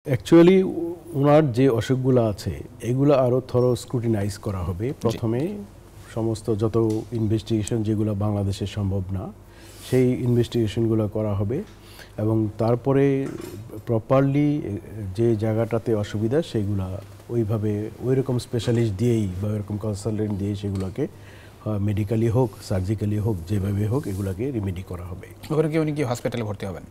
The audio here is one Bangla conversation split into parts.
অ্যাকচুয়ালি ওনার যে অসুখগুলো আছে এগুলো আরও থরো স্ক্রুটিনাইজ করা হবে প্রথমে। সমস্ত যত ইনভেস্টিগেশন যেগুলো বাংলাদেশে সম্ভব না সেই ইনভেস্টিগেশনগুলো করা হবে এবং তারপরে প্রপারলি যে জায়গাটাতে অসুবিধা সেগুলা ওইভাবে ওইরকম স্পেশালিস্ট দিয়েই বা ওইরকম কনসালটেন্ট দিয়ে সেগুলোকে মেডিকেলি হোক সার্জিক্যালি হোক যেভাবে হোক এগুলোকে রিমেডি করা হবে। ওখানে কি উনি কি হসপিটালে ভর্তি হবেন?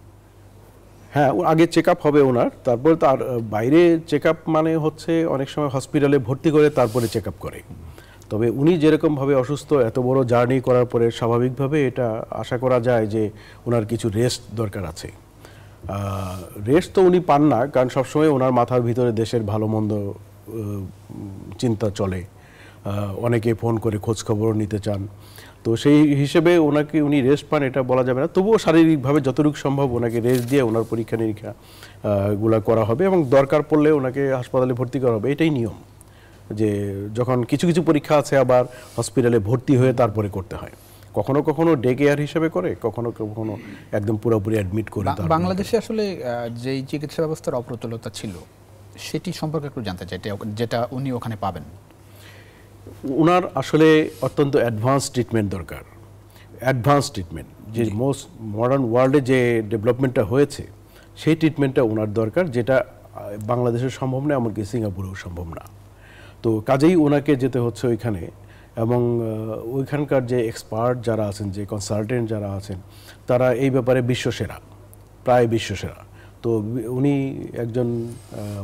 হ্যাঁ, আগে চেক আপ হবে ওনার, তারপর তার বাইরে চেক আপ মানে হচ্ছে অনেক সময় হসপিটালে ভর্তি করে তারপরে চেক আপ করে। তবে উনি যেরকমভাবে অসুস্থ এত বড় জার্নি করার পরে স্বাভাবিকভাবে এটা আশা করা যায় যে ওনার কিছু রেস্ট দরকার আছে। রেস্ট তো উনি পান না, কারণ সবসময় ওনার মাথার ভিতরে দেশের ভালো মন্দ চিন্তা চলে। অনেকে ফোন করে খোঁজখবরও নিতে চান, তো সেই হিসেবে ওনাকে উনি রেস্ট পান এটা বলা যাবে না। তবুও শারীরিকভাবে যতটুকু সম্ভব ওনাকে রেস্ট দিয়ে ওনার পরীক্ষা নিরীক্ষা গুলা করা হবে এবং দরকার পড়লে ওনাকে হাসপাতালে ভর্তি করা হবে। এটাই নিয়ম, যে যখন কিছু কিছু পরীক্ষা আছে আবার হসপিটালে ভর্তি হয়ে তারপরে করতে হয়। কখনো কখনো ডে কেয়ার হিসেবে করে, কখনো কখনো একদম পুরোপুরি অ্যাডমিট করে। বাংলাদেশে আসলে যেই চিকিৎসা ব্যবস্থার অপ্রতুলতা ছিল সেটি সম্পর্কে একটু জানতে চাই, যেটা উনি ওখানে পাবেন। ওনার আসলে অত্যন্ত অ্যাডভান্স ট্রিটমেন্ট দরকার। অ্যাডভান্স ট্রিটমেন্ট, যে মোস্ট মডার্ন ওয়ার্ল্ডে যে ডেভেলপমেন্টটা হয়েছে সেই ট্রিটমেন্টটা ওনার দরকার, যেটা বাংলাদেশের সম্ভব না, এমনকি সিঙ্গাপুরেও সম্ভব না। তো কাজেই ওনাকে যেতে হচ্ছে ওইখানে এবং ওইখানকার যে এক্সপার্ট যারা আছেন, যে কনসালটেন্ট যারা আছেন, তারা এই ব্যাপারে বিশ্বসেরা, প্রায় বিশ্বসেরা। তো উনি একজন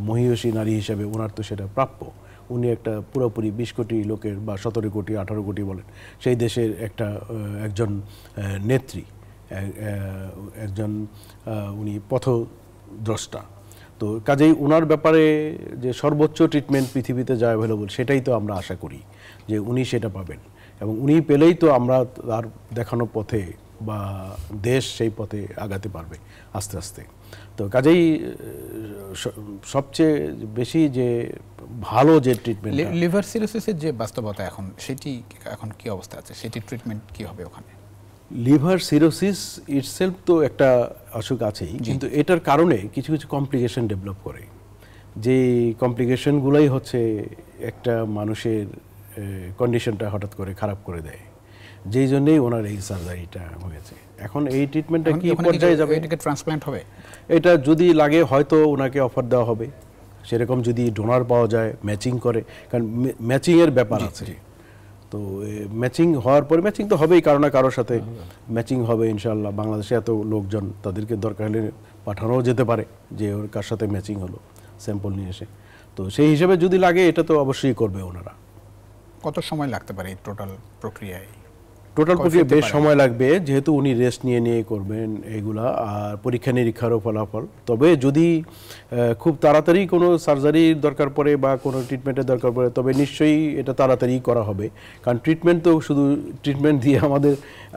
মহিয়সী নারী হিসেবে ওনার তো সেটা প্রাপ্য। উনি একটা পুরোপুরি 20 কোটি লোকের বা 17 কোটি 18 কোটি বলেন সেই দেশের একজন নেত্রী, একজন উনি পথদ্রষ্টা। তো কাজেই ওনার ব্যাপারে যে সর্বোচ্চ ট্রিটমেন্ট পৃথিবীতে যা অ্যাভেলেবল সেটাই তো আমরা আশা করি যে উনি সেটা পাবেন এবং উনি পেলেই তো আমরা তার দেখানো পথে বা দেশ সেই পথে আগাতে পারবে আস্তে আস্তে। তো কাজেই সবচেয়ে বেশি যে ভালো যে ট্রিটমেন্ট, লিভার সিরোসিসের যে বাস্তবতা এখন, সেটি এখন কি অবস্থা আছে, সেটি ট্রিটমেন্ট কি হবে ওখানে? লিভার সিরোসিস ইটসেলফ তো একটা অসুখ আছেই, কিন্তু এটার কারণে কিছু কিছু কমপ্লিকেশন ডেভেলপ করে, যে কমপ্লিকেশনগুলোই হচ্ছে একটা মানুষের কন্ডিশনটা হঠাৎ করে খারাপ করে দেয়, যেই জন্যই ওনার এই সার্জারিটা হয়েছে। এখন এই ট্রিটমেন্টটা কি পর্যায়ে যাবে? এটাকে ট্রান্সপ্ল্যান্ট হবে? এটা যদি লাগে হয়তো ওনাকে অফার দেওয়া হবে, সেরকম যদি ডোনার পাওয়া যায় ম্যাচিং করে, কারণ ম্যাচিংয়ের ব্যাপার আছে। তো ম্যাচিং হওয়ার পরে, ম্যাচিং তো হবেই কারো না কারোর সাথে ম্যাচিং হবে ইনশাল্লাহ। বাংলাদেশে এত লোকজন, তাদেরকে দরকার হলে পাঠানোও যেতে পারে যে ওর কার সাথে ম্যাচিং হলো, স্যাম্পল নিয়ে এসে। তো সেই হিসেবে যদি লাগে এটা তো অবশ্যই করবে ওনারা। কত সময় লাগতে পারে এই টোটাল প্রক্রিয়ায়? টোটাল প্রক্রিয়া বেশ সময় লাগবে, যেহেতু উনি রেস্ট নিয়ে নিয়ে করবেন এগুলা, আর পরীক্ষা নিরীক্ষারও ফলাফল। তবে যদি খুব তাড়াতাড়ি কোনো সার্জারির দরকার পড়ে বা কোনো ট্রিটমেন্টের দরকার পড়ে, তবে নিশ্চয়ই এটা তাড়াতাড়ি করা হবে। কারণ ট্রিটমেন্ট তো শুধু ট্রিটমেন্ট দিয়ে আমাদের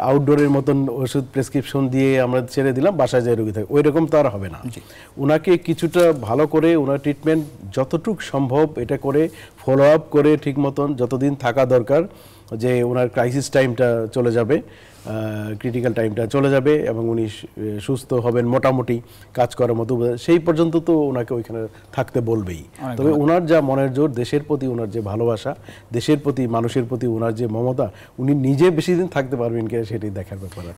আউটডোরের মতন ওষুধ প্রেসক্রিপশন দিয়ে আমরা ছেড়ে দিলাম বাসায় যায় রোগী থাকে, ওই রকম তো আর হবে না। ওনাকে কিছুটা ভালো করে ওনার ট্রিটমেন্ট যতটুকু সম্ভব এটা করে ফলো আপ করে ঠিক মতন যতদিন থাকা দরকার, যে ওনার ক্রাইসিস টাইমটা চলে যাবে, ক্রিটিক্যাল টাইমটা চলে যাবে এবং উনি সুস্থ হবেন, মোটামুটি কাজ করার মতো, সেই পর্যন্ত তো ওনাকে ওইখানে থাকতে বলবেই। তবে ওনার যা মনের জোর, দেশের প্রতি ওনার যে ভালোবাসা, দেশের প্রতি মানুষের প্রতি ওনার যে মমতা, উনি নিজে বেশি দিন থাকতে পারবেন কিনা সেটাই দেখার ব্যাপার।